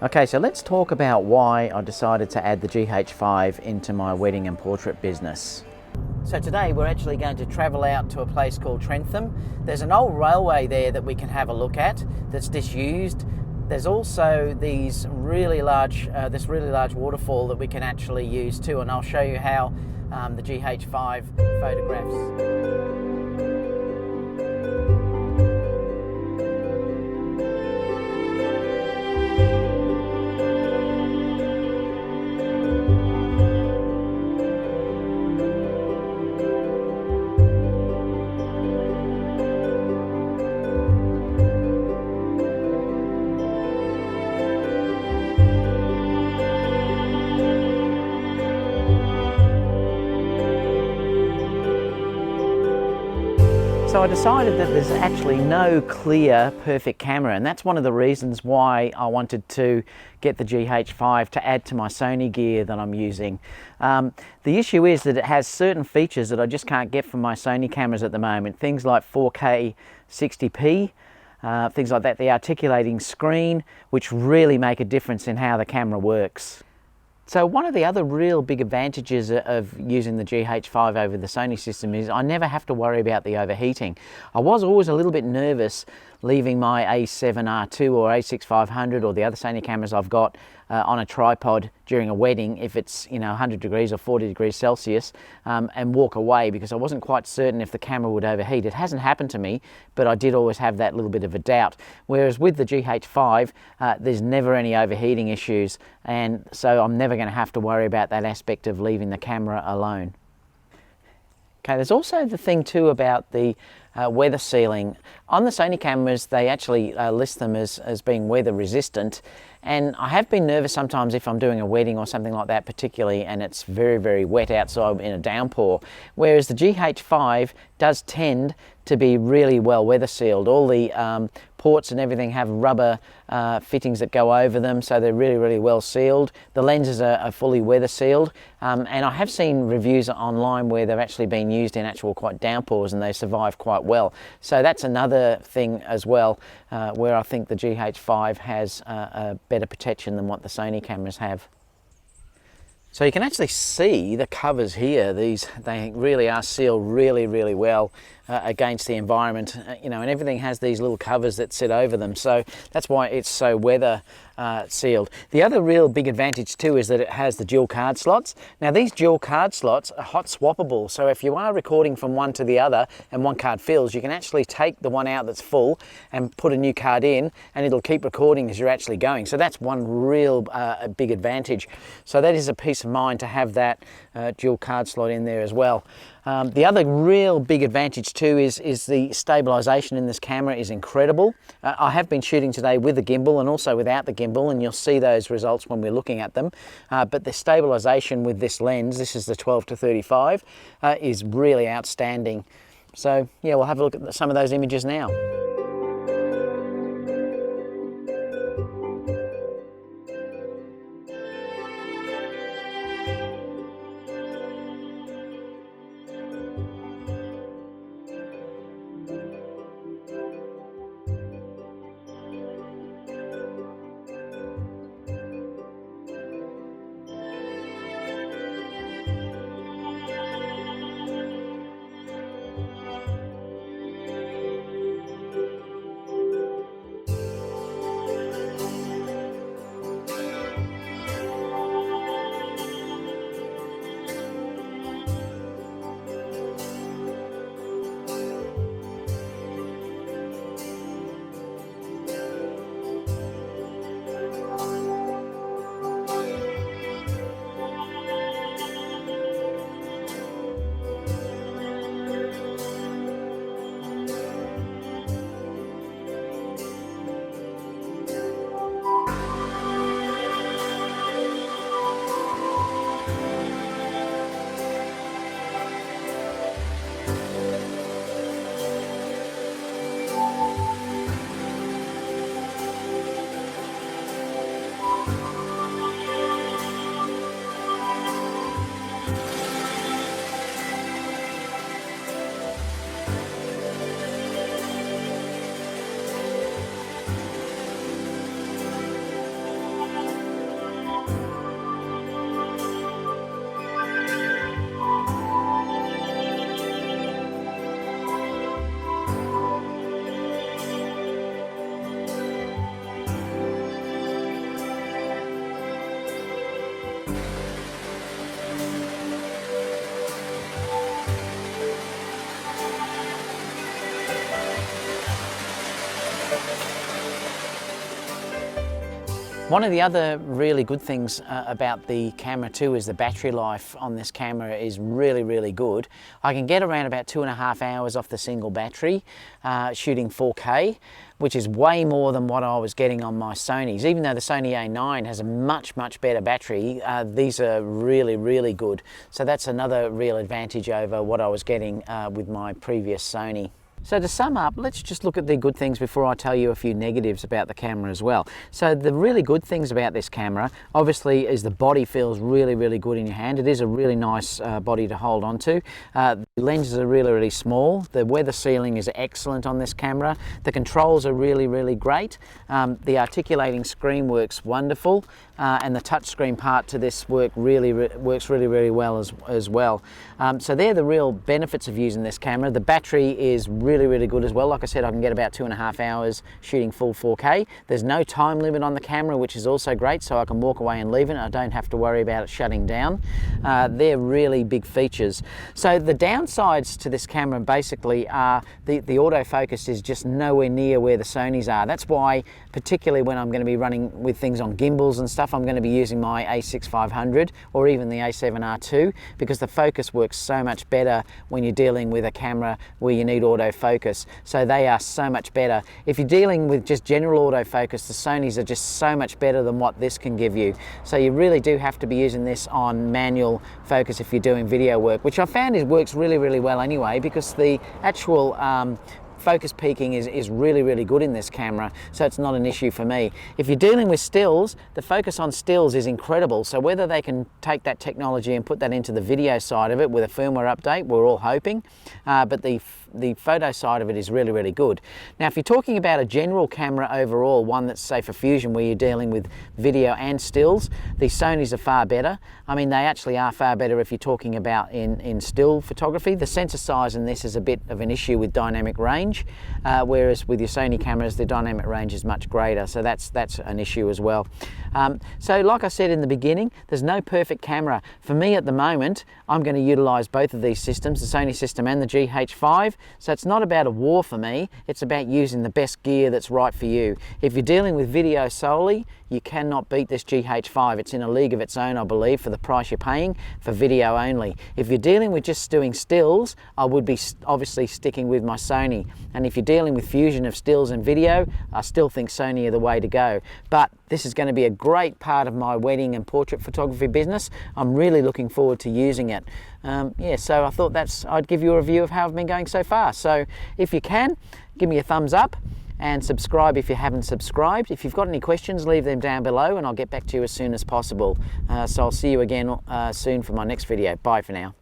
Okay, so let's talk about why I decided to add the GH5 into my wedding and portrait business. So today we're actually going to travel out to a place called Trentham. There's an old railway there that we can have a look at that's disused. There's also this really large waterfall that we can actually use too, and I'll show you how the GH5 photographs. So I decided that there's actually no clear, perfect camera, and that's one of the reasons why I wanted to get the GH5 to add to my Sony gear that I'm using. The issue is that it has certain features that I just can't get from my Sony cameras at the moment. Things like 4K 60p, things like that, the articulating screen, which really make a difference in how the camera works. So one of the other real big advantages of using the GH5 over the Sony system is I never have to worry about the overheating. I was always a little bit nervous leaving my A7R2 or A6500 or the other Sony cameras I've got on a tripod during a wedding if it's 100 degrees or 40 degrees Celsius and walk away, because I wasn't quite certain if the camera would overheat. It hasn't happened to me, but I did always have that little bit of a doubt. Whereas with the GH5 there's never any overheating issues, and so I'm never going to have to worry about that aspect of leaving the camera alone. Okay, there's also the thing too about the weather sealing. On the Sony cameras they actually list them as being weather resistant, and I have been nervous sometimes if I'm doing a wedding or something like that particularly and it's very wet outside in a downpour, whereas the GH5 does tend to be really well weather sealed. All the ports and everything have rubber fittings that go over them, so they're really well sealed. The lenses are fully weather sealed, and I have seen reviews online where they've actually been used in actual quite downpours and they survive quite well. So that's another thing as well where I think the GH5 has a better protection than what the Sony cameras have. So you can actually see the covers here. They really are sealed really well against the environment, and everything has these little covers that sit over them, so that's why it's so weather sealed. The other real big advantage too is that it has the dual card slots. Now these dual card slots are hot swappable, so if you are recording from one to the other and one card fills, you can actually take the one out that's full and put a new card in, and it'll keep recording as you're actually going. So that's one real big advantage. So that is a peace of mind to have that dual card slot in there as well. The other real big advantage too is the stabilization in this camera is incredible. I have been shooting today with the gimbal and also without the gimbal, and you'll see those results when we're looking at them. But the stabilization with this lens, this is the 12-35, is really outstanding. So yeah, we'll have a look at some of those images now. One of the other really good things about the camera too is the battery life on this camera is really good. I can get around about 2.5 hours off the single battery shooting 4K, which is way more than what I was getting on my Sonys. Even though the Sony A9 has a much better battery, these are really good. So that's another real advantage over what I was getting with my previous Sony. So to sum up, let's just look at the good things before I tell you a few negatives about the camera as well. So the really good things about this camera, obviously, is the body feels really good in your hand. It is a really nice body to hold onto. The lenses are really small. The weather sealing is excellent on this camera. The controls are really great. The articulating screen works wonderful, and the touchscreen part to this works really well as well. So they're the real benefits of using this camera. The battery is really good as well. Like I said, I can get about 2.5 hours shooting full 4K. There's no time limit on the camera, which is also great, so I can walk away and leave it. I don't have to worry about it shutting down. They're really big features. So the downsides to this camera basically are the autofocus is just nowhere near where the Sonys are. That's why, particularly when I'm going to be running with things on gimbals and stuff, I'm going to be using my A6500 or even the A7R II, because the focus works so much better when you're dealing with a camera where you need autofocus. So they are so much better. If you're dealing with just general autofocus, the Sonys are just so much better than what this can give you. So you really do have to be using this on manual focus if you're doing video work, which I found works really well anyway, because the actual focus peaking is really good in this camera, so it's not an issue for me. If you're dealing with stills, the focus on stills is incredible, so whether they can take that technology and put that into the video side of it with a firmware update, we're all hoping, but the photo side of it is really good. Now, if you're talking about a general camera overall, one that's, say, for fusion, where you're dealing with video and stills, the Sonys are far better. I mean, they actually are far better if you're talking about in still photography. The sensor size in this is a bit of an issue with dynamic range, whereas with your Sony cameras, the dynamic range is much greater, so that's an issue as well. So like I said in the beginning, there's no perfect camera. For me at the moment, I'm going to utilize both of these systems, the Sony system and the GH5. So it's not about a war for me, it's about using the best gear that's right for you. If you're dealing with video solely, you cannot beat this GH5. It's in a league of its own, I believe, for the price you're paying for video only. If you're dealing with just doing stills, I would be obviously sticking with my Sony. And if you're dealing with fusion of stills and video, I still think Sony are the way to go. But this is going to be a great part of my wedding and portrait photography business. I'm really looking forward to using it. Yeah, so I thought I'd give you a review of how I've been going so far. So if you can, give me a thumbs up and subscribe if you haven't subscribed. If you've got any questions, leave them down below and I'll get back to you as soon as possible. So I'll see you again soon for my next video. Bye for now.